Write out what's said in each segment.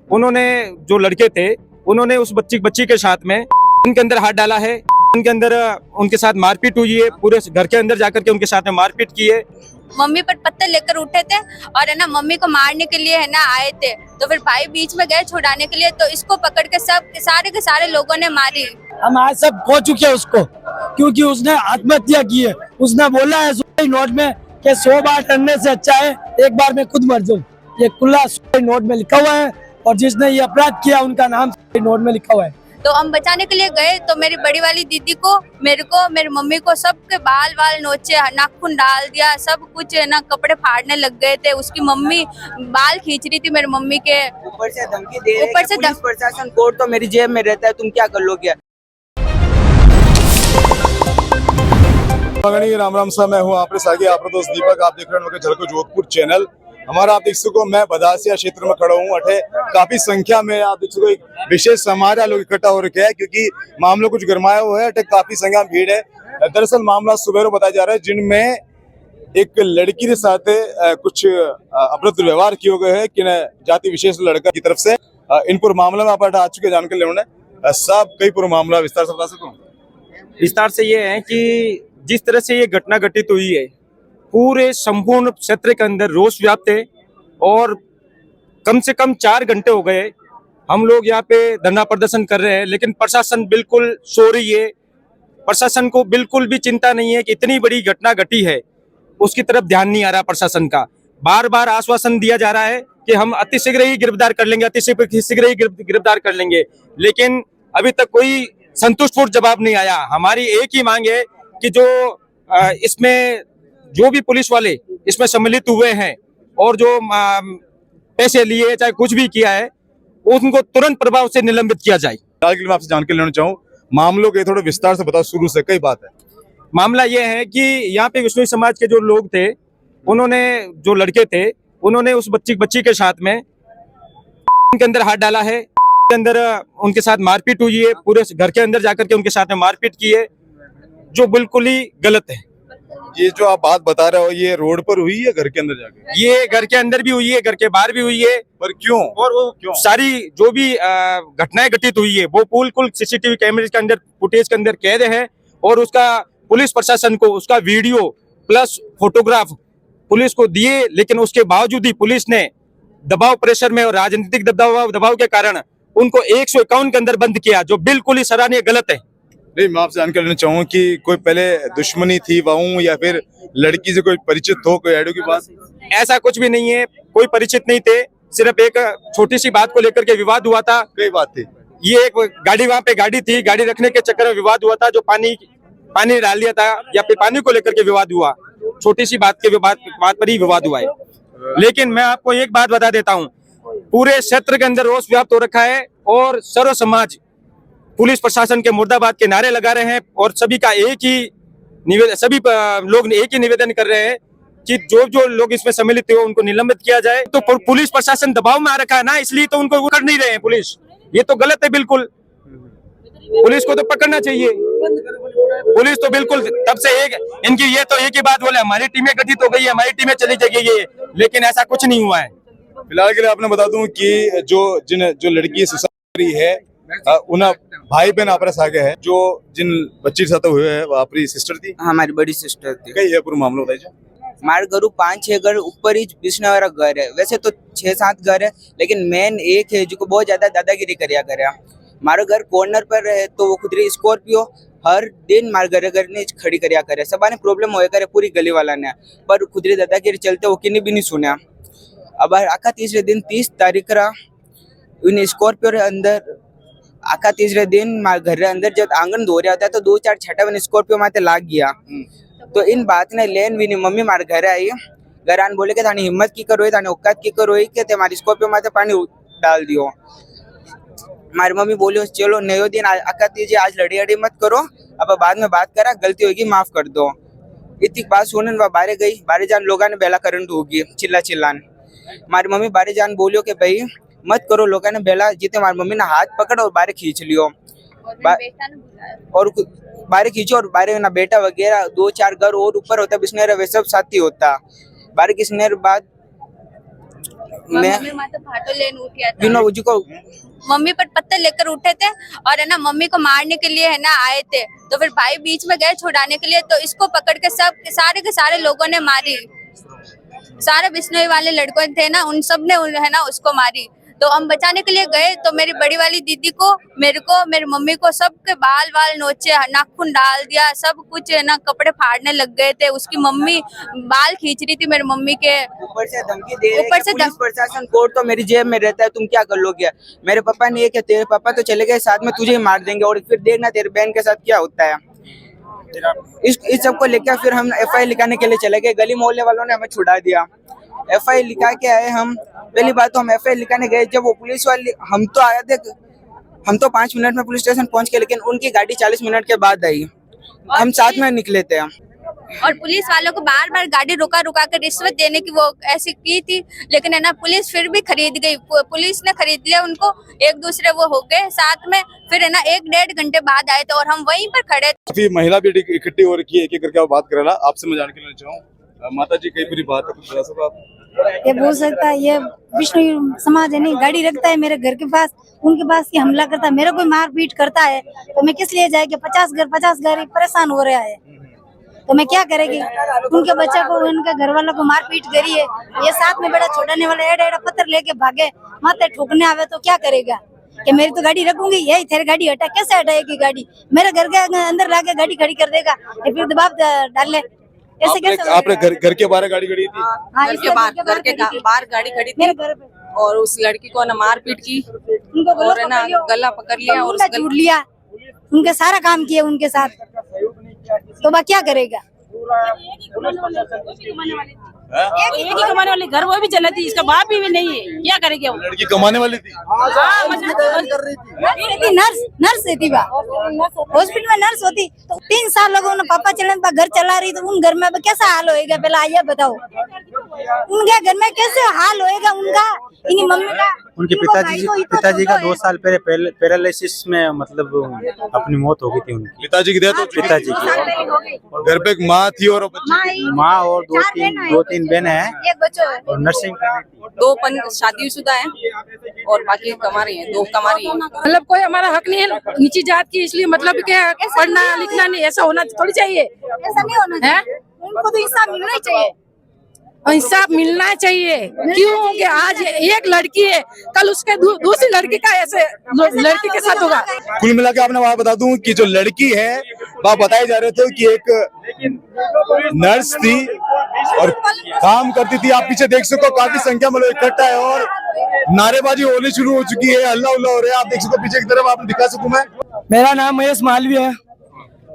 उन्होंने जो लड़के थे उन्होंने उस बच्ची के साथ में उनके अंदर हाथ डाला है, उनके अंदर उनके साथ मारपीट हुई है, पूरे घर के अंदर जाकर के उनके साथ में मारपीट की है। मम्मी पर पत्थर लेकर उठे थे और है ना मम्मी को मारने के लिए है ना आए थे, तो फिर भाई बीच में गए छुड़ाने के लिए, तो इसको पकड़ के सब सारे के सारे लोगों ने मारी। हम आज सब खो चुके हैं उसको, क्योंकि उसने आत्महत्या की है। उसने बोला है सुसाइड नोट में कि 100 बार डरने से अच्छा है एक बार मैं खुद मर जाऊं। ये खुला सुसाइड नोट में लिखा हुआ है और जिसने ये अपराध किया उनका नाम सुसाइड नोट में लिखा हुआ है। तो हम बचाने के लिए गए तो मेरी बड़ी वाली दीदी को, मेरे को, मेरी मम्मी को सबके बाल नोचे, नाखून डाल दिया, सब कुछ है ना, कपड़े फाड़ने लग गए थे। उसकी मम्मी बाल खींच रही थी मेरी मम्मी के, ऊपर से धमकी दे रहे, ऊपर से पुलिस प्रशासन कोर्ट तो मेरी जेब में रहता है, तुम क्या कर लोगे। राम राम सा, मैं हूँ आपके साथ आपका दोस्त दीपक। आप देख रहे हैं झलको जोधपुर चैनल। हमारा आप देख सको, मैं बदासिया क्षेत्र में खड़ा हूँ। अठे काफी संख्या में आप देख सको एक विशेष समारोह लोग इकट्ठा हो रखे हैं, क्योंकि मामला कुछ गरमाया हुआ है। अठे काफी संख्या में भीड़ है। दरअसल मामला सुबह बताया जा रहा है, जिनमें एक लड़की के साथ कुछ अपराध व्यवहार किए गए हैं कि जाति विशेष लड़का की तरफ से। इन पूरे मामले में आप आ चुके जानकारी लेने सब कई पूरा मामला विस्तार से बता सकूं। विस्तार से ये है कि जिस तरह से ये घटना घटित हुई है, पूरे संपूर्ण क्षेत्र के अंदर रोष व्याप्त है और कम से कम 4 घंटे हो गए हम लोग यहाँ पे धरना प्रदर्शन कर रहे हैं, लेकिन प्रशासन बिल्कुल सो रही है। प्रशासन को बिल्कुल भी चिंता नहीं है कि इतनी बड़ी घटना घटी है, उसकी तरफ ध्यान नहीं आ रहा प्रशासन का। बार बार आश्वासन दिया जा रहा है कि हम अतिशीघ्र ही गिरफ्तार कर लेंगे, अतिशीघ्र ही गिरफ्तार कर लेंगे, लेकिन अभी तक कोई संतुष्टपूर्ण जवाब नहीं आया। हमारी एक ही मांग है कि जो इसमें जो भी पुलिस वाले इसमें सम्मिलित हुए हैं और जो पैसे लिए चाहे कुछ भी किया है, उनको तुरंत प्रभाव से निलंबित किया जाए। मैं आपसे जानकारी लेना चाहूँ, मामलों के थोड़ा विस्तार से बताओ, शुरू से कई बात है। मामला यह है कि यहाँ पे विष्णु समाज के जो लोग थे, उन्होंने जो लड़के थे उन्होंने उस बच्ची के साथ में उनके अंदर हाथ डाला है, के अंदर उनके साथ मारपीट हुई है, पूरे घर के अंदर जाकर के उनके साथ में मारपीट की है, जो बिल्कुल ही गलत है। ये जो आप बात बता रहे हो, ये रोड पर हुई है घर के अंदर जाके? ये घर के अंदर भी हुई है, घर के बाहर भी हुई है। पर क्यों? और वो क्यों? सारी जो भी घटनाएं घटित हुई है वो बिल्कुल सीसीटीवी कैमरे के अंदर, फुटेज के अंदर कैद है, और उसका पुलिस प्रशासन को उसका वीडियो प्लस फोटोग्राफ पुलिस को दिए, लेकिन उसके बावजूद ही पुलिस ने दबाव, प्रेशर में और राजनीतिक दबाव के कारण उनको 151 के अंदर बंद किया, जो बिल्कुल ही सराहनीय गलत है। नहीं, मैं आपसे जानकारी लेना चाहूँ कि कोई पहले दुश्मनी थी वहाँ, या फिर लड़की से कोई परिचित हो, कोई ऐडो की बात? ऐसा कुछ भी नहीं है, कोई परिचित नहीं थे, सिर्फ एक छोटी सी बात को लेकर के विवाद हुआ था। कई बात थी। ये एक गाड़ी, वहाँ पे गाड़ी थी, गाड़ी रखने के चक्कर में विवाद हुआ था, जो पानी डाल दिया था, या फिर पानी को लेकर के विवाद हुआ। छोटी सी बात पर ही विवाद हुआ है। लेकिन मैं आपको एक बात बता देता हूँ, पूरे क्षेत्र के अंदर रोष व्याप्त हो रखा है और सर्व समाज पुलिस प्रशासन के मुर्दाबाद के नारे लगा रहे हैं, और सभी लोग एक ही निवेदन कर रहे हैं कि जो लोग इसमें सम्मिलित हो उनको निलंबित किया जाए। तो पुलिस प्रशासन दबाव में आ रखा है ना, इसलिए तो उनको कर नहीं रहे हैं पुलिस। ये तो गलत है बिल्कुल, पुलिस को तो पकड़ना चाहिए। पुलिस तो बिल्कुल तब से इनकी ये तो एक ही बात बोले, हमारी टीमें गठित हो गई है, हमारी टीमें चली जाएगी, लेकिन ऐसा कुछ नहीं हुआ है। फिलहाल के लिए आपने बता दूं कि जो लड़की सुसाइड हुई है, उन भाई बहन आपरे सागे है, जो जिन बच्ची के साथ हुए है, वो आपकी सिस्टर थी? हमारी बड़ी सिस्टर थी। कई है पूरा मामला बताइए। हमारे घरों 5-6 घर ऊपर ही बिछने वाला घर है, वैसे तो 6-7 घर है, लेकिन मेन एक है जो बहुत ज्यादा दादागिरी करिया करे। हमारा घर कॉर्नर पर है, तो वो खुदरी स्कॉर्पियो हर दिन मारे घर ने खड़ी करिया करे। सबा ने प्रॉब्लम हो करे पूरी गली वाला ने, पर खुदरी दादागिरी चलते वो किन्हीं भी नहीं सुना। अब आखा तीसरे दिन 30 तारीख रा उन स्कॉर्पियो रे अंदर आखा तीसरे दिन घर अंदर जब आंगन धो रहा था, तो 2-4 छठा वन स्कॉर्पियो माथे लाग गया। तो इन बात ने लेन भी नहीं, मम्मी मारे घर आई, घर आन बोले कि थानी हिम्मत की करो, थानी औकात की करो कि तुम्हारी स्कॉर्पियो माथे पानी डाल दियो। हमारी मम्मी बोली चलो नयो दिन आका दीजिए, आज लड़ी अड़ी मत करो, अब बाद में बात करा, गलती होगी माफ कर दो। इतनी बात सुनने वह बारे गई, बारे जान लोगों ने बेला करंट होगी चिल्लान। हमारी मम्मी बारे जान बोलियो कि भाई मत करो, लोगों ने बेला जीते। हमारी मम्मी ने हाथ पकड़ और बारे खींच लियो, और बारे खींचो, और बारे ना बेटा वगैरह 2-4 घर और ऊपर होता बिस्नेर, वे सब साथी होता। बारे किसने बाद मैं मम्मी माता फाटो लेने उठिया था। बिना उजी को मम्मी पर पत्थर लेकर उठे थे और है ना मम्मी को मारने के लिए है ना आए थे, तो फिर भाई बीच में गए छुड़ाने के लिए, तो इसको पकड़ के सब के सारे लोगों ने मारी। सारे बिश्नोई वाले लड़कों थे ना, उन सब ने है ना उसको मारी। तो हम बचाने के लिए गए तो मेरी बड़ी वाली दीदी को, मेरी मम्मी को सबके बाल नोचे, नाखून डाल दिया, सब कुछ है ना, कपड़े फाड़ने लग गए थे। उसकी मम्मी बाल खींच रही थी मेरी मम्मी के। ऊपर से धमकी दे रहे ऊपर से पुलिस प्रशासन कोर्ट तो मेरी जेब में रहता है, तुम क्या कर लोगे। मेरे पापा ने ये क्या, तेरे पापा तो चले गए साथ में, तुझे ही मार देंगे और फिर देखना तेरे बहन के साथ क्या होता है। इस सब को लेकर फिर हम FIR लिखाने के लिए चले गए। गली मोहल्ले वालों ने हमें छुड़ा दिया। FIR लिखा के आए हम। पहली बात तो हम FIR लिखाने गए, जब वो पुलिस वाले, हम तो आए थे, हम तो 5 मिनट में पुलिस स्टेशन पहुंच के, लेकिन उनकी गाड़ी 40 मिनट के बाद आई। हम साथ में निकले थे। और पुलिस वालों को बार बार गाड़ी रुका कर रिश्वत देने की वो ऐसी की थी, लेकिन है ना पुलिस फिर भी खरीद गई। पुलिस ने खरीद लिया उनको, एक दूसरे वो हो गए साथ में। फिर है ना 1-1.5 घंटे बाद आए थे और हम वहीं पर खड़े थे। काफी महिला भी इकट्ठी हो रखी है, एक एक करके आप बात करेला। आपसे मैं जानकारी लेना चाहूँ, माता जी कई बुरी बात है, कुछ बता सको आप? ये बोल सकता है, ये विष्णु समाज है नहीं, गाड़ी रखता है मेरे घर के पास, उनके पास की हमला करता है, मेरे को मार पीट करता है, तो मैं किस लिए जाएगी। 50 घर परेशान हो रहा है, तो मैं क्या करेगी। उनके बच्चा को, उनके घर वालों को मार पीट करी है। ये साथ में बड़ा छोड़ने वाले एड़ा पत्थर लेके भागे, माथे ठोकने आवे तो क्या करेगा। कि मेरी तो गाड़ी रखूंगी, यही तेरी गाड़ी हटा, कैसे हटाएगी गाड़ी। मेरे घर के अंदर लाके गाड़ी खड़ी कर देगा, फिर दबाव डाल ले, ऐसे कैसे। आपने घर के बाहर गाड़ी खड़ी थी? हाँ, घर के बाहर गाड़ी खड़ी थी मेरे घर पे। और उस लड़की को ना मार पीट की उनको और है ना गला पकड़ लिया और उनका छूट लिया, उनके सारा काम किया उनके साथ, तो वह क्या करेगा। एक ही कमाने वाले घर, वो भी चलाती, इसका बाप भी नहीं है, क्या करेगी वो। लड़की कमाने वाली थी? नर्स थी, हॉस्पिटल में नर्स होती। तो 3 साल लोगों ने पापा चले घर चला रही, तो उन घर में कैसा हाल होएगा, पहले आइए बताओ। उनके घर में कैसे हाल होएगा उनका, इन्हीं मम्मी का। उनके पिताजी का 2 साल पहले पैरालिसिस में मतलब अपनी मौत हो गई थी उनकी। पिताजी की डेथ हो चुकी? पिताजी की। और घर पे एक माँ थी और बच्चे? माँ और 2-3 बहनें हैं, एक बच्चा है और नर्सिंग कर रही थी। 2 शादीशुदा है और बाकी कमा रही है, 2 कमा रही है। मतलब कोई हमारा हक नहीं है नीची जात की, इसलिए मतलब क्या पढ़ना लिखना नहीं, ऐसा होना थोड़ी चाहिए। ऐसा नहीं होना चाहिए, उनको तो इंसाफ मिलना ही चाहिए। इंसाफ मिलना चाहिए, क्यों कि आज एक लड़की है, कल उसके दूसरी लड़की का ऐसे लड़की के साथ होगा। कुल मिला के आपने वहाँ बता दूं कि जो लड़की है वह बताए जा रहे थे कि एक नर्स थी और काम करती थी। आप पीछे देख सको काफी संख्या में लोग इकट्ठा है और नारेबाजी होनी शुरू हो चुकी है, हल्ला उल्ला हो रहा है। आप देख सको पीछे की तरफ, आपने दिखा सकूं मैं। मेरा नाम महेश मालवीय है।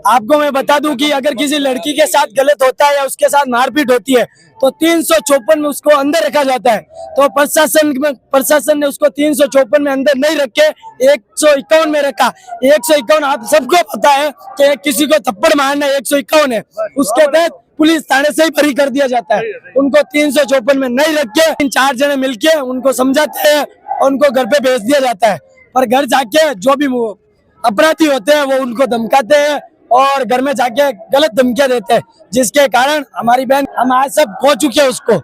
आपको मैं बता दूं कि अगर किसी लड़की के साथ गलत होता है या उसके साथ मारपीट होती है तो 354 में उसको अंदर रखा जाता है। तो प्रशासन ने उसको 354 में अंदर नहीं रख के 151 में रखा। 151 आप सबको पता है कि किसी को थप्पड़ मारना 151 है, उसके तहत पुलिस थाने से ही बरी कर दिया जाता है। उनको 354 में नहीं रख के 4 जने मिलके उनको समझाते हैं और उनको घर पे भेज दिया जाता है। पर घर जाके जो भी अपराधी होते हैं वो उनको धमकाते हैं और घर में जाके गलत धमकियां देते हैं, जिसके कारण हमारी बहन, हम आज सब खो चुके हैं उसको,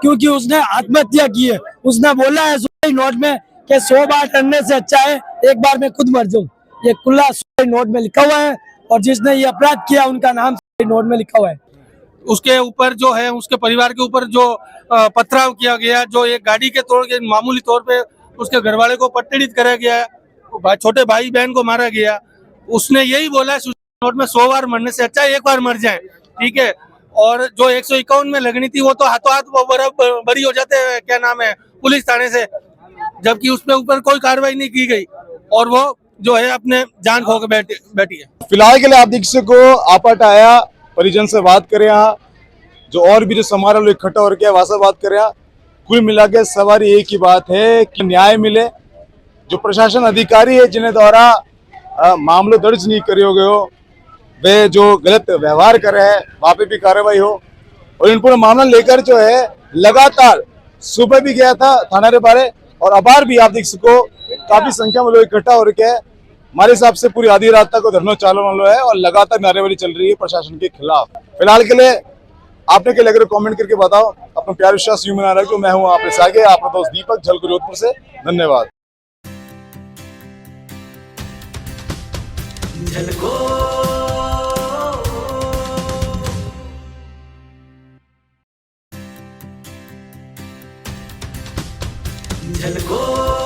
क्योंकि उसने आत्महत्या की है। उसने बोला है सुसाइड नोट में कि 100 बार करने से अच्छा है एक बार मैं खुद मर जाऊं। ये खुला सुसाइड नोट में लिखा हुआ है और जिसने ये अपराध किया उनका नाम सुसाइड नोट में लिखा हुआ है। उसके ऊपर जो है, उसके परिवार के ऊपर जो पथराव किया गया, जो एक गाड़ी के तौर के मामूली तौर पे उसके घरवाले को पट्टीड़ित करा गया, छोटे भाई बहन को मारा गया। उसने यही बोला है नोट में 100 बार मरने से अच्छा 1 बार मर जाए, ठीक है। और जो 151 में लगनी थी वो तो हाथों हाथ बरी हो जाते हैं, क्या नाम है, पुलिस थाने से, जबकि उसके ऊपर कोई कार्रवाई नहीं की गई और वो जो है अपने जान खो के बैठी है। फिलहाल के लिए आप देख सको आपट आया, परिजन से बात करें, यहाँ जो और भी जो समाज लोग इकट्ठा हो रखे हैं वहां से बात करें। कुल मिला के सवारी एक ही बात है कि न्याय मिले। जो प्रशासन अधिकारी है जिन्हें द्वारा मामले दर्ज नहीं करे हो गए हो, वे जो गलत व्यवहार कर रहे हैं वहाँ पे भी कार्रवाई हो। और इन पूरा मामला लेकर जो है लगातार सुबह भी गया था थाना रे बारे और अबार भी आप देख सको काफी संख्या में लोग इकट्ठा हो रखे हैं। हमारे हिसाब से पूरी आधी रात तक धरना चालू वाला है और लगातार नारेबाजी चल रही है प्रशासन के खिलाफ। फिलहाल के लिए आपने क्या लग रहा है कमेंट करके बताओ। अपना प्यार विश्वास यूं बना रखो। मैं हूं आपके सागे, आपका दोस्त दीपक, झलको जोधपुर से। धन्यवाद। झलको